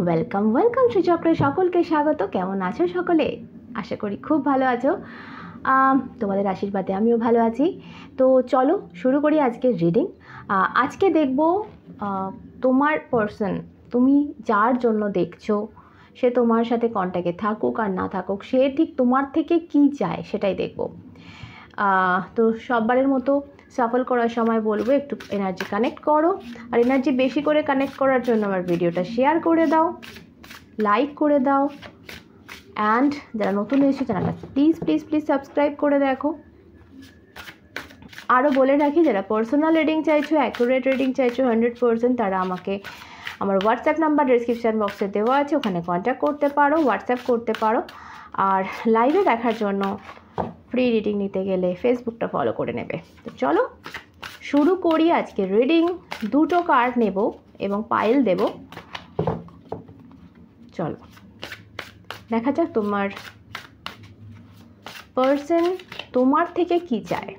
Welcome শ্রীচক্রে সকলকে স্বাগত। কেমন আছো সকলে? আশা করি খুব ভালো আছো। তোমাদের আশীর্বাদে আমিও ভালো আছি। তো চলো শুরু করি আজকের রিডিং। আজকে দেখব তোমার পার্সন, তুমি যার জন্য দেখছো, সে তোমার সাথে কন্ট্যাক্টে থাকুক আর না থাকুক, সে ঠিক তোমার থেকে কি চায় সেটাই দেখব। তো সববারের মতো সাফল করার সময় বলবো একটু এনার্জি কানেক্ট করো, আর এনার্জি বেশি করে কানেক্ট করার জন্য আমার ভিডিওটা শেয়ার করে দাও, লাইক করে দাও, অ্যান্ড যারা নতুন এসেছে চ্যানেলটা প্লিজ প্লিজ প্লিজ সাবস্ক্রাইব করে দেখো। আরও বলে রাখি, যারা পার্সোনাল রিডিং চাইছো, অ্যাকুরেট রিডিং চাইছো 100%, তারা আমাকে আমার হোয়াটসঅ্যাপ নাম্বার ডিসক্রিপশান বক্সে দেওয়া আছে, ওখানে কন্ট্যাক্ট করতে পারো, হোয়াটসঅ্যাপ করতে পারো। আর লাইভে দেখার জন্য ফ্রি রিডিং নিতে গেলে ফেসবুকটা ফলো করে নেবে। তো চলো শুরু করি আজকের রিডিং। দুটো কার্ড নেব এবং পাইল দেব। চলো দেখা যাক তোমার পার্সন তোমার থেকে কি চায়।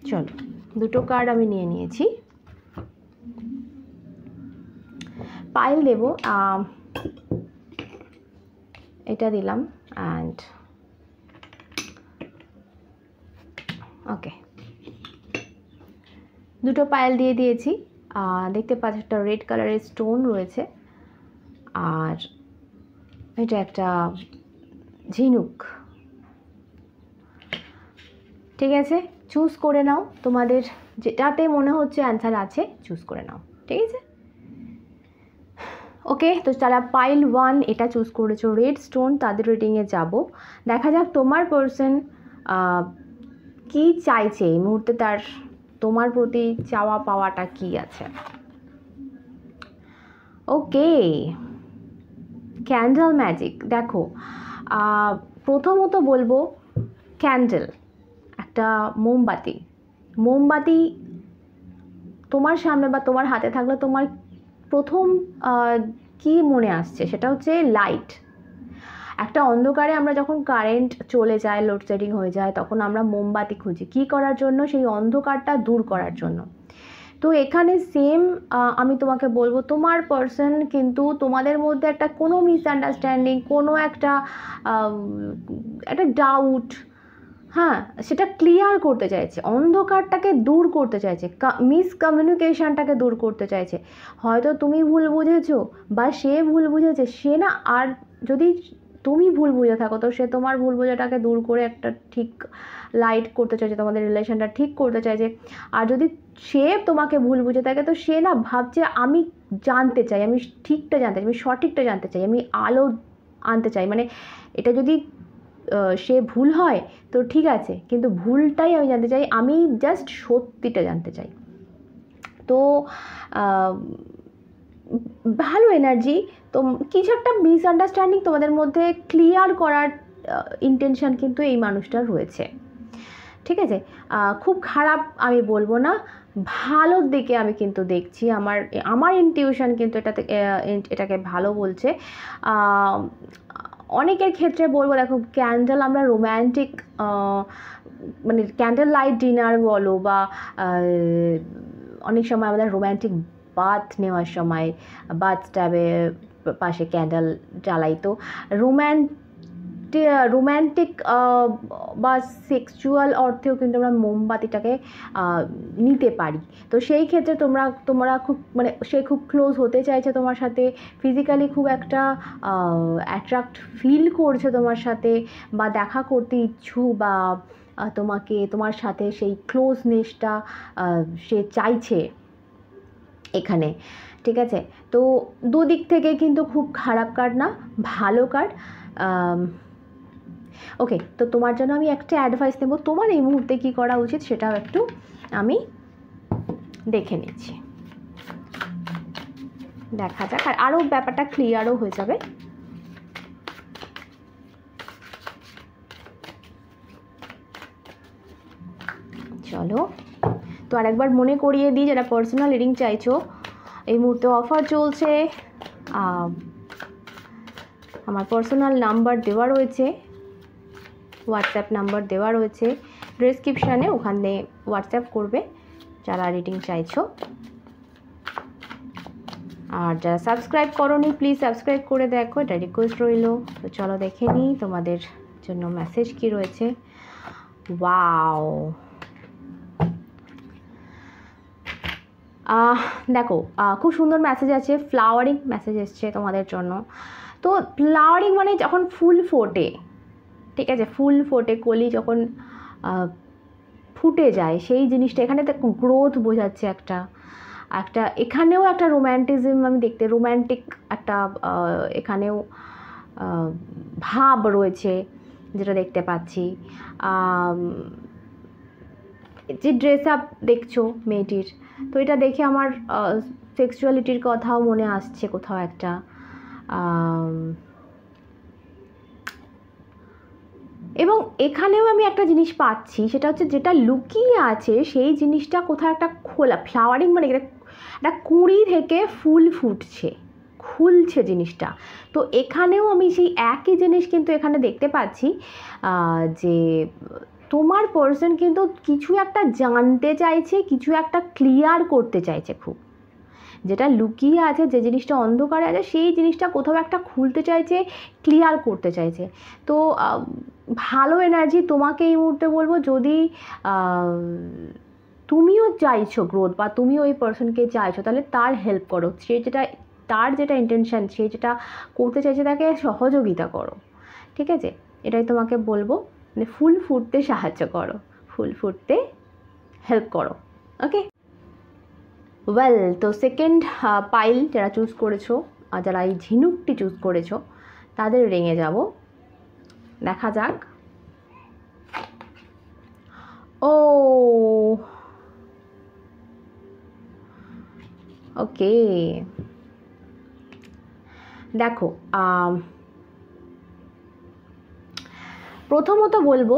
চলো দুটো কার্ড আমি নিয়ে নিয়েছি, পাইল দেব। এটা দিলাম অ্যান্ড ওকে, দুটো পাইল দিয়ে দিয়েছি। দেখতে পাচ্ছ একটা রেড কালারের স্টোন রয়েছে, আর এটা একটা ঝিনুক। ঠিক আছে, চুজ করে নাও, তোমাদের যেটাতে মনে হচ্ছে অ্যান্সার আছে চুজ করে নাও। ঠিক আছে, ওকে। তো যারা পাইল 1 এটা চুজ করেছো রেড স্টোন, তাদের রিডিংয়ে যাব। দেখা যাক তোমার পার্সন কি চাইছে এই মুহূর্তে, তার তোমার প্রতি চাওয়া পাওয়াটা কি আছে। ওকে, ক্যান্ডেল ম্যাজিক। দেখো, প্রথমত বলবো ক্যান্ডেল, একটা মোমবাতি তোমার সামনে বা তোমার হাতে থাকলে তোমার প্রথম কি মনে আসছে সেটা হচ্ছে লাইট। একটা অন্ধকারে আমরা যখন কারেন্ট চলে যায়, লোডশেডিং হয়ে যায়, তখন আমরা মোমবাতি খুঁজি কি করার জন্য? সেই অন্ধকারটা দূর করার জন্য। তো এখানে সেম আমি তোমাকে বলবো, তোমার পার্সন কিন্তু তোমাদের মধ্যে একটা কোনো মিসআন্ডারস্ট্যান্ডিং, কোনো একটা ডাউট, হ্যাঁ, সেটা ক্লিয়ার করতে চাইছে, অন্ধকারটাকে দূর করতে চাইছে, মিসকমিউনিকেশনটাকে দূর করতে চাইছে। হয়তো তুমি ভুল বুঝেছো বা সে ভুল বুঝেছে, সে না, আর যদি তুমি ভুল বুঝে থাকো তো সে তোমার ভুল বোঝাটাকে দূর করে একটা ঠিক লাইট করতে চাইছে, তোমাদের রিলেশনটা ঠিক করতে চাইছে। আর যদি সে তোমাকে ভুল বুঝে থাকে তো সে না ভাবছে, আমি জানতে চাই, আমি ঠিকটা জানতে চাই, আমি সঠিকটা জানতে চাই, আমি আলো আনতে চাই। মানে এটা যদি সে ভুল হয় তো ঠিক আছে, কিন্তু ভুলটাই আমি জানতে চাই, আমি জাস্ট সত্যিটা জানতে চাই। তো ভালো এনার্জি। তো কিছু একটা মিসআন্ডারস্ট্যান্ডিং তোমাদের মধ্যে ক্লিয়ার করার ইন্টেনশন কিন্তু এই মানুষটার রয়েছে। ঠিক আছে, খুব খারাপ আমি বলবো না, ভালোর দিকে আমি কিন্তু দেখছি, আমার ইনটিউশন কিন্তু এটাকে ভালো বলছে। অনেকের ক্ষেত্রে বলবো, দেখো ক্যান্ডেল আমরা রোম্যান্টিক, মানে ক্যান্ডেল লাইট ডিনার বলো, বা অনেক সময় আমাদের রোম্যান্টিক বাথ নেওয়ার সময় বাথটাবে পাশে ক্যান্ডেল জ্বালাই। তো রোম্যান্টিক বা সেক্সুয়াল অর্থেও কিন্তু আমরা মোমবাতিটাকে নিতে পারি। তো সেই ক্ষেত্রে তোমরা খুব, মানে সে খুব ক্লোজ হতে চাইছে তোমার সাথে, ফিজিক্যালি খুব একটা অ্যাট্রাক্ট ফিল করছে তোমার সাথে, বা দেখা করতে ইচ্ছুক, বা তোমার সাথে সেই ক্লোজনেসটা সে চাইছে এখানে। ঠিক আছে, তো দুদিক থেকে কিন্তু খুব খারাপ কার্ড না, ভালো কার্ড। ওকে, তো তোমার জন্য আমি একটা অ্যাডভাইস নেব, তোমার এই মুহূর্তে কী করা উচিত সেটাও একটু আমি দেখে নিচ্ছি। দেখা যাক, আর আরও ব্যাপারটা ক্লিয়ারও হয়ে যাবে। চলো, তো আরেকবার মনে করিয়ে দিই, যারা পার্সোনাল রিডিং চাইছো, এই মুহূর্তে অফার চলছে। আমার পার্সোনাল নাম্বার দেওয়া রয়েছে, হোয়াটসঅ্যাপ নাম্বার দেওয়া রয়েছে ডিসক্রিপশানে, ওখানে হোয়াটসঅ্যাপ করবে যারা রিডিং চাইছো। আর যারা সাবস্ক্রাইব করোনি প্লিজ সাবস্ক্রাইব করে দেখো, এটা রিকোয়েস্ট রইল। তো চলো দেখে নিই তোমাদের জন্য মেসেজ কি রয়েছে। ওয়াও, দেখো খুব সুন্দর মেসেজ আছে, ফ্লাওয়ারিং মেসেজ এসছে তোমাদের জন্য। তো ফ্লাওয়ারিং মানে যখন ফুল ফোটে, ঠিক আছে, ফুল ফোটে, কলি যখন ফুটে যায় সেই জিনিসটা, এখানে তো গ্রোথ বোঝাচ্ছে একটা একটা এখানেও একটা রোম্যান্টিজম আমি দেখতে, রোম্যান্টিক একটা এখানেও ভাব রয়েছে যেটা দেখতে পাচ্ছি। যে ড্রেস আপ দেখছো মেয়েটির, তো এটা দেখে আমার সেক্সুয়ালিটির কথাও মনে আসছে কোথাও একটা। এবং এখানেও আমি একটা জিনিস পাচ্ছি, সেটা হচ্ছে যেটা লুকিয়ে আছে সেই জিনিসটা কোথাও একটা খোলা, ফ্লাওয়ারিং মানে একটা কুঁড়ি থেকে ফুল ফুটছে, খুলছে জিনিসটা। তো এখানেও আমি সেই একই জিনিস কিন্তু এখানে দেখতে পাচ্ছি, যে তোমার পার্সন কিন্তু কিছু একটা জানতে চাইছে, কিছু একটা ক্লিয়ার করতে চাইছে খুব, যেটা লুকিয়ে আছে, যে জিনিসটা অন্ধকারে আছে সেই জিনিসটা কোথাও একটা খুলতে চাইছে, ক্লিয়ার করতে চাইছে। তো ভালো এনার্জি তোমাকে এই মুহূর্তে বলবো, যদি তুমিও চাইছো গ্রোথ বা তুমিও ওই পার্সনকে চাইছো, তাহলে তার হেল্প করো। সে যেটা, তার যেটা ইন্টেনশন, সে যেটা করতে চাইছে তাকে সহযোগিতা করো, ঠিক আছে? এটাই তোমাকে বলবো, মানে ফুল ফুটতে সাহায্য করো, ফুল ফুটতে হেল্প করো। ওকে, ওয়েল, তো সেকেন্ড পাইল যারা চুজ করেছো আর যারা এই ঝিনুকটি চুজ করেছো তাদের রেঙে যাব, দেখা যাক। ও ওকে, দেখো প্রথমত বলবো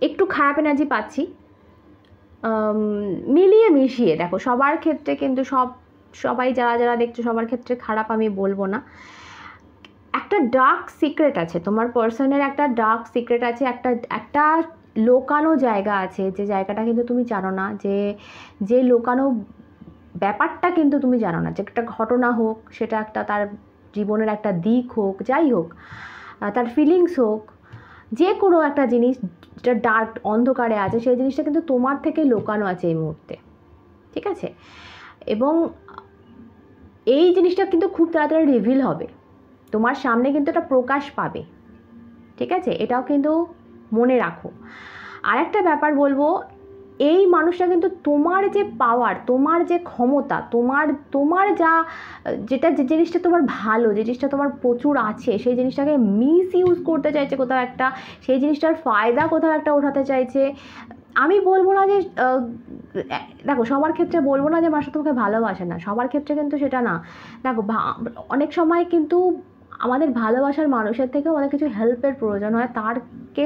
একটু খারাপ এনার্জি পাচ্ছি, মিলিয়ে মিশিয়ে দেখো। সবার ক্ষেত্রে কিন্তু সবাই যারা যারা দেখছো সবার ক্ষেত্রে খারাপ আমি বলবো না। একটা ডার্ক সিক্রেট আছে তোমার পার্সনের, একটা ডার্ক সিক্রেট আছে, একটা লোকানো জায়গা আছে, যে জায়গাটা কিন্তু তুমি জানো না, যে লোকানো ব্যাপারটা কিন্তু তুমি জানো না। যে একটা ঘটনা হোক, সেটা একটা তার জীবনের একটা দিক হোক, যাই হোক, তার ফিলিংস হোক, যে কোনো একটা জিনিস যেটা ডার্ক অন্ধকারে আছে, সেই জিনিসটা কিন্তু তোমার থেকে লুকানো আছে এই মুহূর্তে, ঠিক আছে? এবং এই জিনিসটা কিন্তু খুব তাড়াতাড়ি রিভিল হবে, তোমার সামনে কিন্তু এটা প্রকাশ পাবে, ঠিক আছে? এটাও কিন্তু মনে রাখো। আর একটা ব্যাপার বলবো, এই মানুষটা কিন্তু তোমার যে পাওয়ার, তোমার যে ক্ষমতা, তোমার যেটা যে জিনিসটা তোমার ভালো, যে জিনিসটা তোমার প্রচুর আছে, সেই জিনিসটাকে মিস ইউজ করতে চাইছে কোথাও একটা, সেই জিনিসটার ফায়দা কোথাও একটা ওঠাতে চাইছে। আমি বলবো না যে দেখো, সবার ক্ষেত্রে বলবো না যে মানুষ তোমাকে ভালোবাসে না, সবার ক্ষেত্রে কিন্তু সেটা না। দেখো, অনেক সময় কিন্তু আমাদের ভালোবাসার মানুষের থেকেও অনেক কিছু হেল্পের প্রয়োজন হয়, তারকে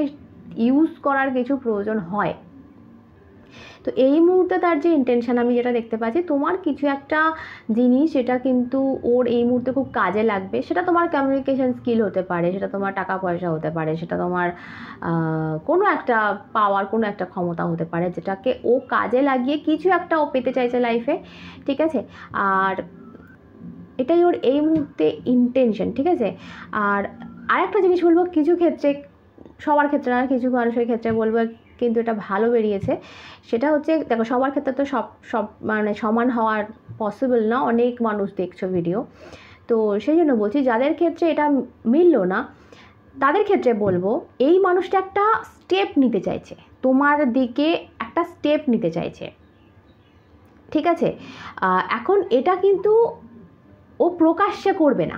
ইউজ করার কিছু প্রয়োজন হয়। তো এই মুহূর্তে তার যে ইন্টেনশন আমি যেটা দেখতে পাচ্ছি, তোমার কিছু একটা জিনিস যেটা কিন্তু ওর এই মুহূর্তে খুব কাজে লাগবে। সেটা তোমার কমিউনিকেশন স্কিল হতে পারে, সেটা তোমার টাকা পয়সা হতে পারে, সেটা তোমার কোনো একটা পাওয়ার, কোনো একটা ক্ষমতা হতে পারে, যেটাকে ও কাজে লাগিয়ে কিছু একটা ও পেতে চাইছে লাইফে, ঠিক আছে? আর এটাই ওর এই মুহূর্তে ইন্টেনশন, ঠিক আছে? আর আরেকটা জিনিস বলবো, কিছু ক্ষেত্রে, সবার ক্ষেত্রে না, কিছু মানুষের ক্ষেত্রে বলবো কিন্তু এটা ভালো বেরিয়েছে। সেটা হচ্ছে, দেখো, সবার ক্ষেত্রে তো সব মানে সমান হওয়ার পসিবল না, অনেক মানুষ দেখছো ভিডিও, তো সেই জন্য বলছি যাদের ক্ষেত্রে এটা মিললো না তাদের ক্ষেত্রে বলবো, এই মানুষটা একটা স্টেপ নিতে চাইছে, তোমার দিকে একটা স্টেপ নিতে চাইছে, ঠিক আছে? এখন এটা কিন্তু ও প্রকাশ্যে করবে না।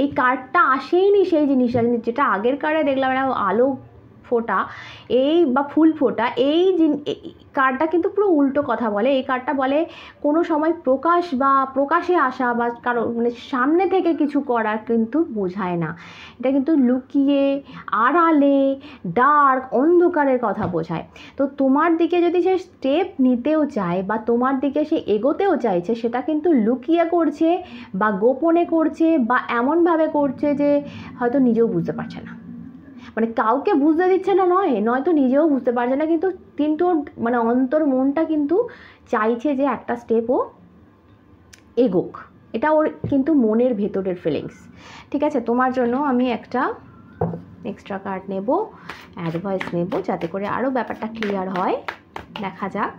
এই কার্ডটা আসেইনি সেই জিনিসটা, যেটা আগের কার্ডে দেখলাম না, আলো ফোটা এই বা ফুল ফোটা, এই কার্ডটা কিন্তু পুরো উল্টো কথা বলে। এই কার্ডটা বলে কোনো সময় প্রকাশ বা প্রকাশে আসা বা কারো মানে সামনে থেকে কিছু করার কিন্তু বোঝায় না, এটা কিন্তু লুকিয়ে, আড়ালে, ডার্ক, অন্ধকারের কথা বোঝায়। তো তোমার দিকে যদি সে স্টেপ নিতেও চায় বা তোমার দিকে সে এগোতেও চাইছে, সেটা কিন্তু লুকিয়ে করছে বা গোপনে করছে বা এমনভাবে করছে যে হয়তো নিজেও বুঝতে পারছে না। মানে কাউকে বুঝতে দিচ্ছে না, নয়তো নিজেও বুঝতে পারছে না, কিন্তু মানে অন্তর মনটা কিন্তু চাইছে যে একটা স্টেপ ও এগোক। এটা ওর কিন্তু মনের ভেতরের ফিলিংস। ঠিক আছে, তোমার জন্য আমি একটা এক্সট্রা কার্ড নেব, অ্যাডভাইস নেব, যাতে করে আরও ব্যাপারটা ক্লিয়ার হয়। দেখা যাক।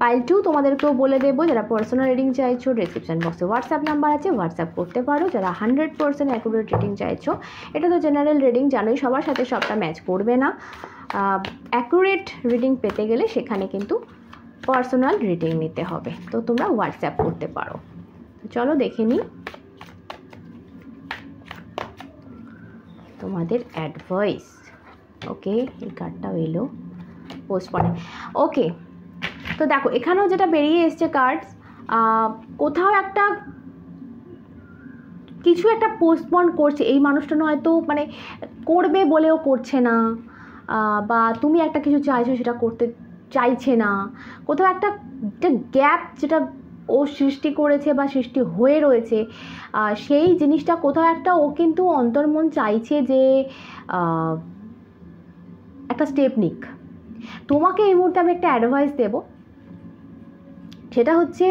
পাইল 2 তোমাদেরকেও বলে দেবো, যারা পার্সোনাল রিডিং চাইছো ডেসক্রিপশন বক্সে হোয়াটসঅ্যাপ নাম্বার আছে, হোয়াটসঅ্যাপ করতে পারো। যারা 100% অ্যাকুরেট রিডিং চাইছো, এটা তো জেনারেল রিডিং, জানোই সবার সাথে সবটা ম্যাচ করবে না। অ্যাকুরেট রিডিং পেতে গেলে সেখানে কিন্তু পার্সোনাল রিডিং নিতে হবে, তো তোমরা হোয়াটসঅ্যাপ করতে পারো। চলো দেখে নিই তোমাদের অ্যাডভাইস। ওকে, এই কার্ডটাও এলো পোস্টপনে। ওকে, তো দেখো এখানেও যেটা বেরিয়ে এসছে কার্ডস, কোথাও একটা কিছু একটা পোস্টপন করছে এই মানুষটা, হয়তো মানে করবে বলেও করছে না, বা তুমি একটা কিছু চাইছো সেটা করতে চাইছে না। কোথাও একটা গ্যাপ যেটা ও সৃষ্টি করেছে বা সৃষ্টি হয়ে রয়েছে, সেই জিনিসটা কোথাও একটা ও কিন্তু অন্তর্মন চাইছে যে একটা স্টেপ নিক। তোমাকে এই মুহূর্তে আমি একটা অ্যাডভাইস দেবো, সেটা হচ্ছে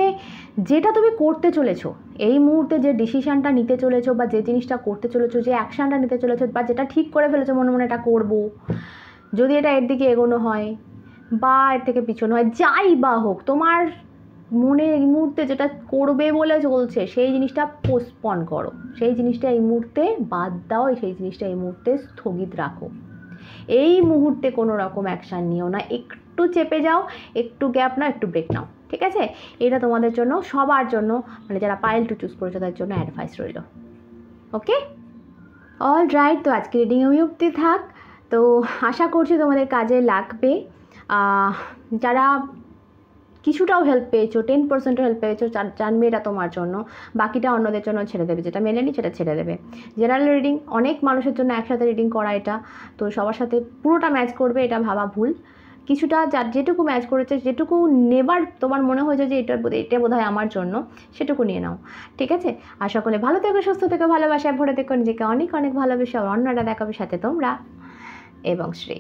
যেটা তুমি করতে চলেছো এই মুহূর্তে, যে ডিসিশানটা নিতে চলেছো বা যে জিনিসটা করতে চলেছো, যে অ্যাকশানটা নিতে চলেছো, বা যেটা ঠিক করে ফেলেছো মনে মনে এটা করবো, যদি এটা এর দিকে এগোনো হয় বা এর থেকে পিছনো হয়, যাই বা হোক, তোমার মনে এই মুহূর্তে যেটা করবে বলে চলছে সেই জিনিসটা পোস্টপন করো, সেই জিনিসটা এই মুহূর্তে বাদ দাও, সেই জিনিসটা এই মুহূর্তে স্থগিত রাখো। এই মুহূর্তে কোনো রকম অ্যাকশান নিও না, একটু চেপে যাও, একটু গ্যাপ নাও, একটু ব্রেক নাও। ঠিক আছে, এটা তোমাদের জন্য, সবার জন্য, মানে যারা পাইল 2 চুজ করেছো তাদের জন্য অ্যাডভাইস রইল। ওকে, অল রাইট, তো আজকে রিডিং আমি অবধি থাক। তো আশা করছি তোমাদের কাজে লাগবে। যারা কিছুটাও হেল্প পেয়েছো, 10% হেল্প পেয়েছো, জানবে এটা তোমার জন্য, বাকিটা অন্যদের জন্য ছেড়ে দেবে, যেটা মেলেনি সেটা ছেড়ে দেবে। জেনারেল রিডিং অনেক মানুষের জন্য একসাথে রিডিং করা, এটা তো সবার সাথে পুরোটা ম্যাচ করবে এটা ভাবা ভুল। কিছুটা যার যেটুকু ম্যাচ করেছে, যেটুকু নেবার তোমার মনে হয়েছে যে এটা বোধহয় আমার জন্য, সেটুকু নিয়ে নাও। ঠিক আছে, আর সকলে ভালো থেকো, সুস্থ থেকো, ভালোবাসায় ভরে থেকো, নিজেকে অনেক অনেক ভালোবেসে, আর অন্যরা দেখাবে সাথে তোমরা এবং শ্রী।